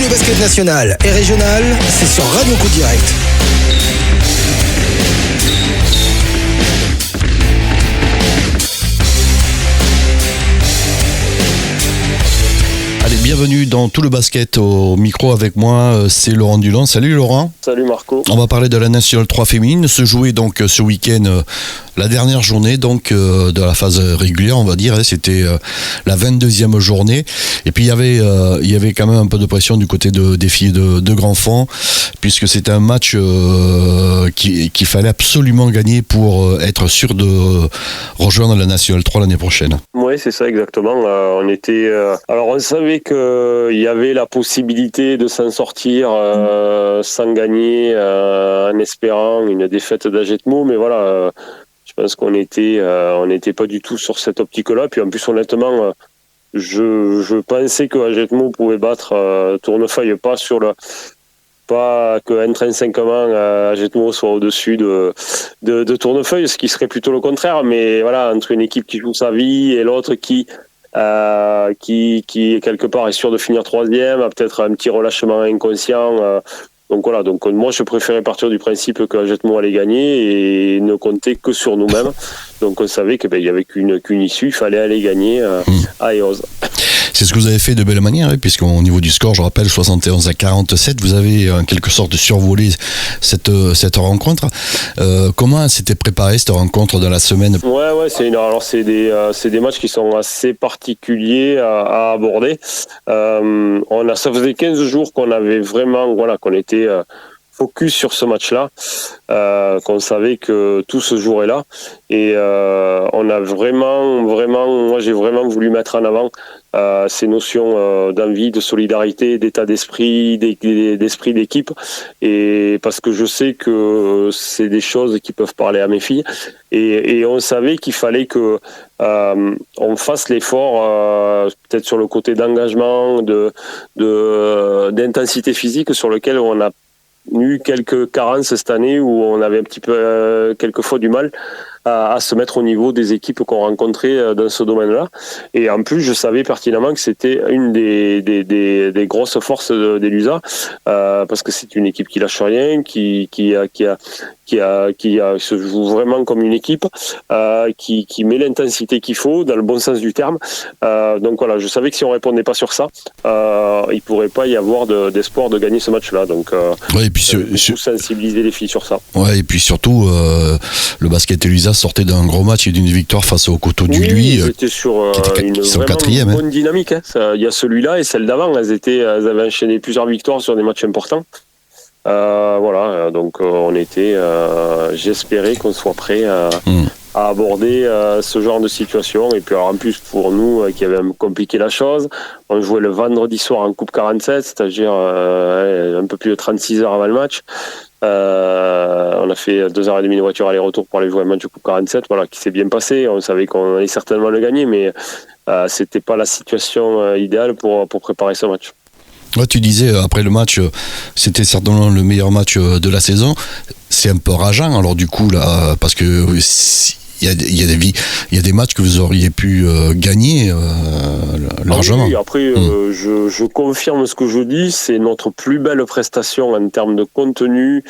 le basket national et régional, c'est sur Radio Coup Direct. Allez, bienvenue dans tout le basket. Au micro avec moi, c'est Laurent Dulon. Salut Laurent. Salut Marco. On va parler de la National 3 féminine. Se jouait donc ce week-end la dernière journée donc de la phase régulière, on va dire. C'était la 22e journée. Et puis il y avait quand même un peu de pression du côté des filles de Grandfond, puisque c'était un match qu'il fallait absolument gagner pour être sûr de rejoindre la National 3 l'année prochaine. Oui, c'est ça exactement. On savait qu'il y avait la possibilité de s'en sortir sans gagner en espérant une défaite d'Agetmo, mais voilà, je pense qu'on n'était pas du tout sur cette optique-là. Puis en plus, honnêtement, je pensais que Agetmo pouvait battre Tournefeuille, pas que intrinsèquement Agetmo soit au-dessus de Tournefeuille, ce qui serait plutôt le contraire. Mais voilà, entre une équipe qui joue sa vie et l'autre qui quelque part est sûr de finir troisième, a peut-être un petit relâchement inconscient. Donc moi je préférais partir du principe que Agetmo allait gagner et ne compter que sur nous-mêmes. Donc on savait qu'il n'y avait qu'une issue, il fallait aller gagner à Eoz. C'est ce que vous avez fait de belle manière, puisqu'au niveau du score, je rappelle, 71-47, vous avez en quelque sorte survolé cette rencontre. Comment s'était préparée cette rencontre dans la semaine ? Ouais, c'est des matchs qui sont assez particuliers à aborder. Ça faisait 15 jours qu'on avait vraiment, qu'on était focus sur ce match-là, qu'on savait que tout se jouerait là, et on a moi j'ai vraiment voulu mettre en avant ces notions d'envie, de solidarité, d'état d'esprit, d'esprit d'équipe, et parce que je sais que c'est des choses qui peuvent parler à mes filles, et on savait qu'il fallait que on fasse l'effort, peut-être sur le côté d'engagement, d'intensité physique, sur lequel on a eu quelques carences cette année, où on avait un petit peu quelquefois du mal à se mettre au niveau des équipes qu'on rencontrait dans ce domaine-là. Et en plus, je savais pertinemment que c'était une des grosses forces d'Elusa, parce que c'est une équipe qui lâche rien, qui se joue vraiment comme une équipe, qui met l'intensité qu'il faut dans le bon sens du terme. Donc voilà, je savais que si on répondait pas sur ça, il pourrait pas y avoir d'espoir de gagner ce match-là. Donc ouais, et puis sensibiliser les filles sur ça. Ouais, et puis surtout le basket Elusa sortait d'un gros match et d'une victoire face au Coteau du Luy, ils étaient sur une vraiment bonne dynamique. Il y a celui-là et celle d'avant, elles avaient enchaîné plusieurs victoires sur des matchs importants. Donc on était, j'espérais qu'on soit prêt à aborder ce genre de situation. Et puis alors, en plus pour nous qui avait compliqué la chose, on jouait le vendredi soir en Coupe 47, c'est-à-dire un peu plus de 36 heures avant le match. On a fait 2h30 de voiture aller-retour pour aller jouer un match de Coupe 47, qui s'est bien passé. On savait qu'on allait certainement le gagner, mais c'était pas la situation idéale pour préparer ce match. Ouais, tu disais après le match, c'était certainement le meilleur match de la saison. C'est un peu rageant alors du coup là, parce que il y a des matchs que vous auriez pu gagner largement. Oui, après je confirme ce que je dis, c'est notre plus belle prestation en termes de contenu,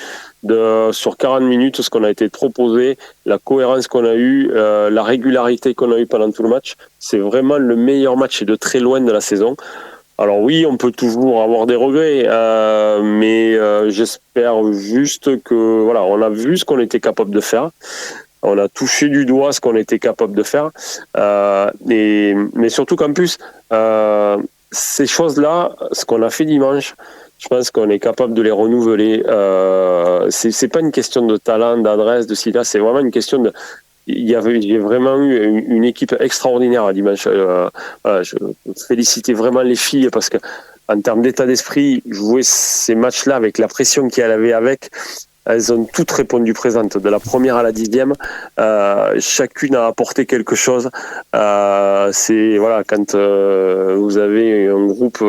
sur 40 minutes, ce qu'on a été proposé, la cohérence qu'on a eue, la régularité qu'on a eue pendant tout le match. C'est vraiment le meilleur match et de très loin de la saison. Alors oui, on peut toujours avoir des regrets, mais j'espère juste que on a vu ce qu'on était capable de faire. On a touché du doigt ce qu'on était capable de faire, mais surtout qu'en plus, ces choses-là, ce qu'on a fait dimanche, je pense qu'on est capable de les renouveler. C'est pas une question de talent, d'adresse, de cela, c'est vraiment une question de... J'ai vraiment eu une équipe extraordinaire à dimanche. Je félicitais vraiment les filles parce que en termes d'état d'esprit, jouer ces matchs-là avec la pression qu'il y avait avec, elles ont toutes répondu présentes, de la première à la 10e. Chacune a apporté quelque chose. Quand vous avez un groupe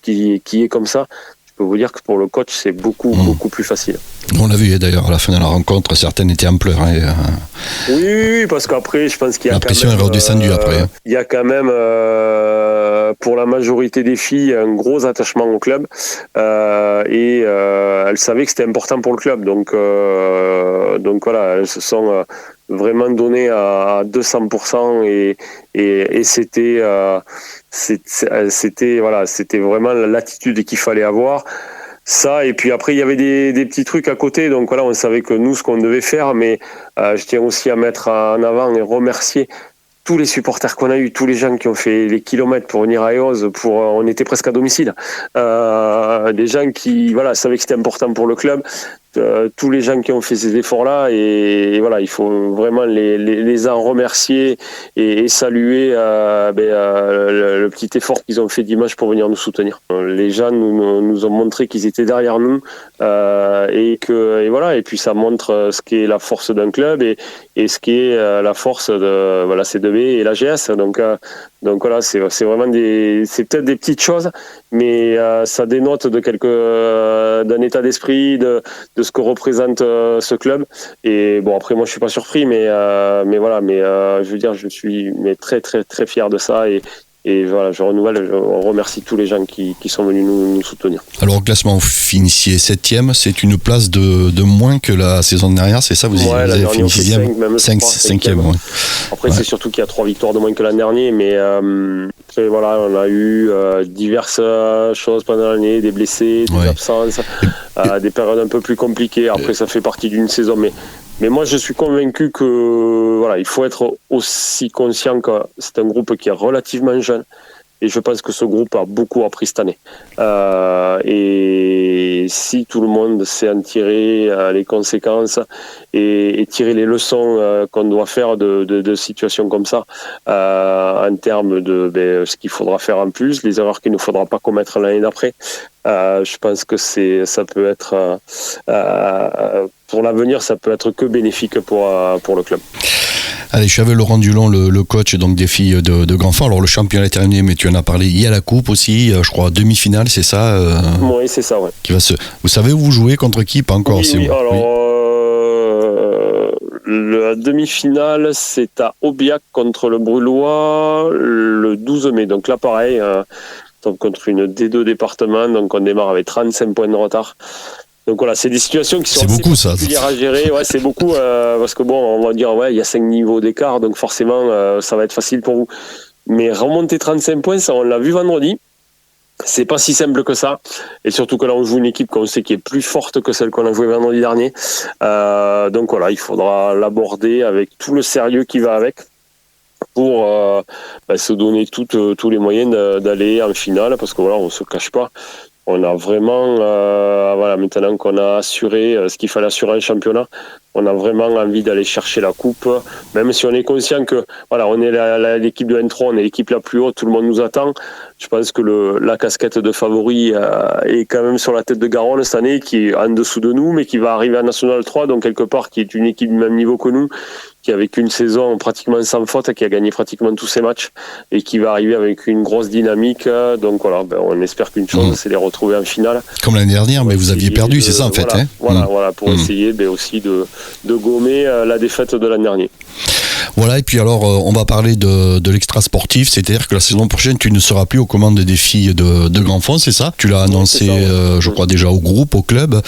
qui est comme ça, je peux vous dire que pour le coach, c'est beaucoup plus facile. On l'a vu d'ailleurs à la fin de la rencontre, certaines étaient en pleurs. Oui, parce qu'après, je pense qu'il y a la pression est redescendue après. Il y a quand même pour la majorité des filles un gros attachement au club et elles savaient que c'était important pour le club. Donc voilà, elles se sont vraiment données à 200% et c'était vraiment l'attitude qu'il fallait avoir. Ça, et puis après il y avait des petits trucs à côté, donc voilà, on savait que nous ce qu'on devait faire, mais je tiens aussi à mettre en avant et remercier tous les supporters qu'on a eu, tous les gens qui ont fait les kilomètres pour venir à Eoz, on était presque à domicile, des gens qui savaient que c'était important pour le club. Tous les gens qui ont fait ces efforts-là, et voilà, il faut vraiment les en remercier et saluer le petit effort qu'ils ont fait dimanche pour venir nous soutenir. Les gens nous ont montré qu'ils étaient derrière nous et puis ça montre ce qu'est la force d'un club et ce qu'est la force de la C2B et la GS. Donc voilà, c'est vraiment c'est peut-être des petites choses, mais ça dénote d'un état d'esprit, de ce que représente ce club. Et bon, après moi je suis pas surpris, mais je veux dire, je suis très très très fier de ça et voilà, je remercie tous les gens qui sont venus nous soutenir. Alors au classement, vous finissiez 7e, c'est une place de moins que la saison dernière, c'est ça? Vous avez fini 6e, 5e. Ouais. Après c'est surtout qu'il y a 3 victoires de moins que l'an dernier, mais après, voilà, on a eu diverses choses pendant l'année, des blessés, des absences, des périodes un peu plus compliquées. Après ça fait partie d'une saison, mais moi, je suis convaincu que il faut être aussi conscient que c'est un groupe qui est relativement jeune. Et je pense que ce groupe a beaucoup appris cette année. Et si tout le monde sait en tirer les conséquences et tirer les leçons qu'on doit faire de situations comme ça, en termes de ce qu'il faudra faire en plus, les erreurs qu'il ne faudra pas commettre l'année d'après, je pense que ça peut être pour l'avenir, ça peut être que bénéfique pour le club. Allez, je suis avec Laurent Dulon, le coach donc des filles de Grandfort. Alors le championnat est terminé, mais tu en as parlé. Il y a la coupe aussi, je crois, demi-finale, c'est ça Oui, c'est ça, ouais. Vous savez où vous jouez, contre qui? Pas encore. Oui, la demi-finale, c'est à Aubiac contre le Brûlois le 12 mai. Donc là, pareil, contre une D2 département, donc on démarre avec 35 points de retard. Donc voilà, c'est des situations qui sont assez particulières à gérer. Ouais, c'est beaucoup parce que on va dire il y a 5 niveaux d'écart, donc forcément ça va être facile pour vous. Mais remonter 35 points, ça on l'a vu vendredi. C'est pas si simple que ça, et surtout que là on joue une équipe qu'on sait qui est plus forte que celle qu'on a jouée vendredi dernier. Donc voilà, il faudra l'aborder avec tout le sérieux qui va avec pour se donner tous les moyens d'aller en finale, parce que voilà, on se cache pas. On a vraiment, maintenant qu'on a assuré ce qu'il fallait assurer en championnat, on a vraiment envie d'aller chercher la coupe, même si on est conscient que on est l'équipe de N3, on est l'équipe la plus haute, tout le monde nous attend. Je pense que la casquette de favori est quand même sur la tête de Garonne cette année, qui est en dessous de nous, mais qui va arriver à National 3, donc quelque part qui est une équipe du même niveau que nous, qui a vécu une saison pratiquement sans faute, qui a gagné pratiquement tous ses matchs et qui va arriver avec une grosse dynamique. Donc voilà, on espère qu'une chose, c'est les retrouver en finale. Comme l'année dernière, mais vous aviez perdu, c'est ça en fait. Voilà, pour essayer aussi de gommer la défaite de l'an dernier. Voilà, et puis alors on va parler de l'extra sportif, c'est-à-dire que la saison prochaine tu ne seras plus aux commandes des filles de Grandfond, c'est ça? Tu l'as annoncé, je crois déjà au groupe, au club.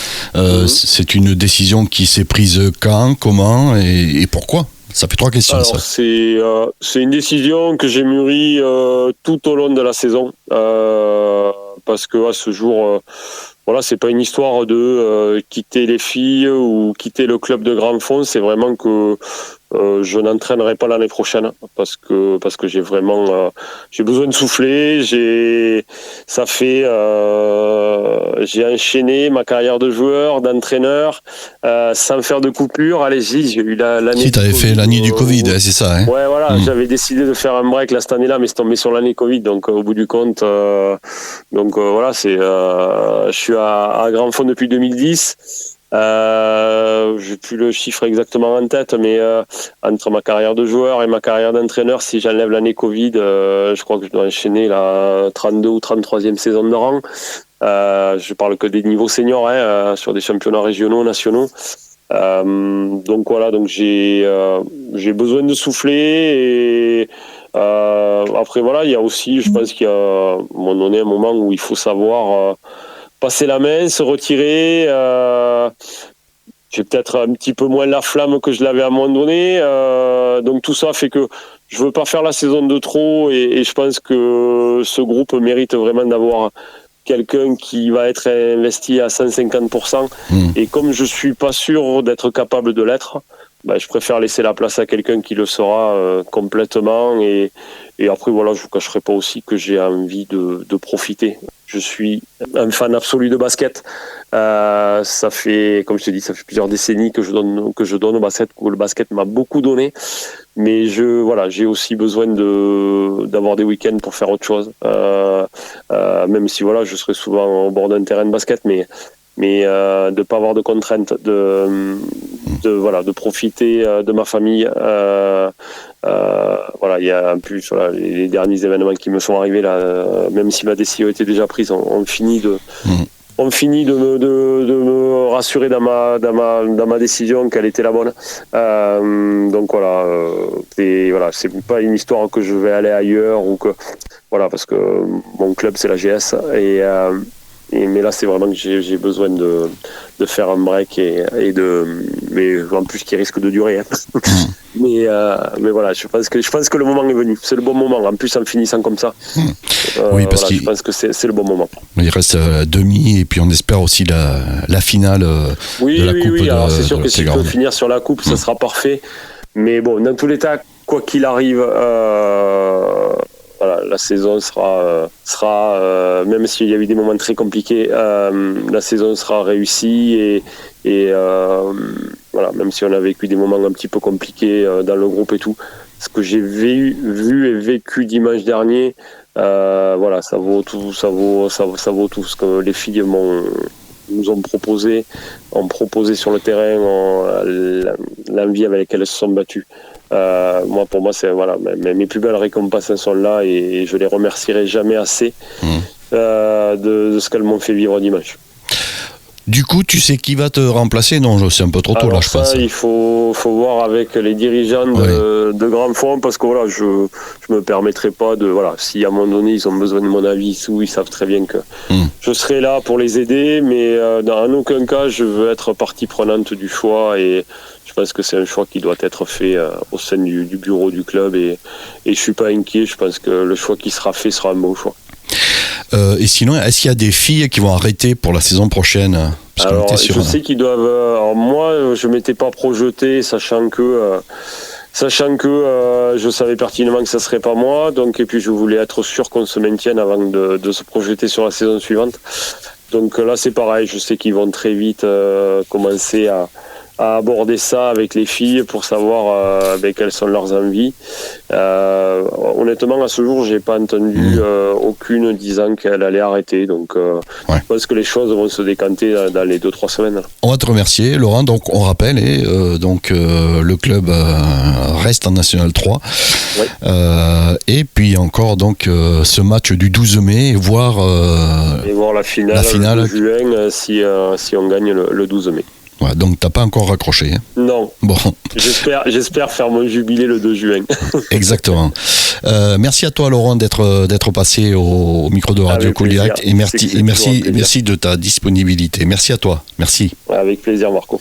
C'est une décision qui s'est prise quand, comment et pourquoi? Ça fait 3 questions. Alors, ça. C'est une décision que j'ai mûrie tout au long de la saison, parce que à ce jour, c'est pas une histoire de quitter les filles ou quitter le club de Grandfond, c'est vraiment que je n'entraînerai pas l'année prochaine parce que j'ai vraiment j'ai besoin de souffler. J'ai enchaîné ma carrière de joueur, d'entraîneur sans faire de coupure. Allez-y, j'ai eu l'année. Si t'avais fait l'année du Covid, c'est ça. Hein. Ouais, voilà, j'avais décidé de faire un break cette année-là, mais c'est tombé sur l'année Covid, donc au bout du compte, je suis à Grandfond depuis 2010. J'ai plus le chiffre exactement en tête, mais entre ma carrière de joueur et ma carrière d'entraîneur, si j'enlève l'année Covid, je crois que je dois enchaîner la 32 ou 33e saison de rang. Je parle que des niveaux seniors, sur des championnats régionaux, nationaux. Donc j'ai besoin de souffler et Après voilà, il y a aussi, je pense qu'il y a à un moment donné un moment où il faut savoir passer la main, se retirer. J'ai peut-être un petit peu moins la flamme que je l'avais à un moment donné. Donc tout ça fait que je veux pas faire la saison de trop et je pense que ce groupe mérite vraiment d'avoir quelqu'un qui va être investi à 150%. Et comme je suis pas sûr d'être capable de l'être, je préfère laisser la place à quelqu'un qui le sera complètement. Et après, voilà, je vous cacherai pas aussi que j'ai envie de profiter. Je suis un fan absolu de basket. Ça fait, comme je te dis, ça fait plusieurs décennies que je donne au basket, que le basket m'a beaucoup donné. Mais j'ai aussi besoin d'avoir des week-ends pour faire autre chose. Même si voilà, je serai souvent au bord d'un terrain de basket, mais de pas avoir de contraintes, de profiter de ma famille. Il y a en plus les derniers événements qui me sont arrivés là, même si ma décision était déjà prise, on finit de me rassurer dans ma décision qu'elle était la bonne. Donc c'est pas une histoire que je vais aller ailleurs ou que parce que mon club c'est la GS mais là c'est vraiment que j'ai besoin de faire un break mais en plus qui risque de durer. Mais voilà, je pense que le moment est venu. C'est le bon moment. En plus en finissant comme ça. Oui, parce je pense que c'est le bon moment. Il reste demi et puis on espère aussi la finale de la coupe. Oui. Alors c'est sûr que si tu peux finir sur la coupe, ça sera parfait. Mais bon, dans tous les cas, quoi qu'il arrive. La saison sera même s'il y a eu des moments très compliqués, la saison sera réussie et même si on a vécu des moments un petit peu compliqués dans le groupe et tout, ce que j'ai vu et vécu dimanche dernier, ça vaut tout ce que les filles nous ont proposé sur le terrain, l'envie avec laquelle elles se sont battues. Pour moi, c'est mes plus belles récompenses sont là et je les remercierai jamais assez de ce qu'elles m'ont fait vivre dimanche. Du coup, tu sais qui va te remplacer? Non, c'est un peu trop tôt. Alors là, je pense. Il faut voir avec les dirigeants de Grand Fond, parce que je me permettrai pas de si à un moment donné ils ont besoin de mon avis, ils savent très bien que je serai là pour les aider, mais en aucun cas je veux être partie prenante du choix et je pense que c'est un choix qui doit être fait au sein du bureau du club et je suis pas inquiet. Je pense que le choix qui sera fait sera un bon choix. Et sinon, est-ce qu'il y a des filles qui vont arrêter pour la saison prochaine? Alors, je sais qu'ils doivent. Alors moi, je m'étais pas projeté, sachant que je savais pertinemment que ça serait pas moi. Donc, et puis je voulais être sûr qu'on se maintienne avant de se projeter sur la saison suivante. Donc là, c'est pareil. Je sais qu'ils vont très vite commencer à aborder ça avec les filles pour savoir quelles sont leurs envies. Honnêtement, à ce jour, j'ai pas entendu aucune disant qu'elle allait arrêter. Donc, je pense que les choses vont se décanter dans les 2-3 semaines. On va te remercier, Laurent. Donc, on rappelle, le club reste en National 3. Oui. Et puis encore ce match du 12 mai, voir la finale. Le 2 juin si on gagne le 12 mai. Ouais, donc t'as pas encore raccroché. Hein. Non. Bon. J'espère faire mon jubilé le 2 juin. Exactement. Merci à toi, Laurent, d'être passé au micro de Radio Cool Direct et merci de ta disponibilité. Merci à toi. Merci. Avec plaisir, Marco.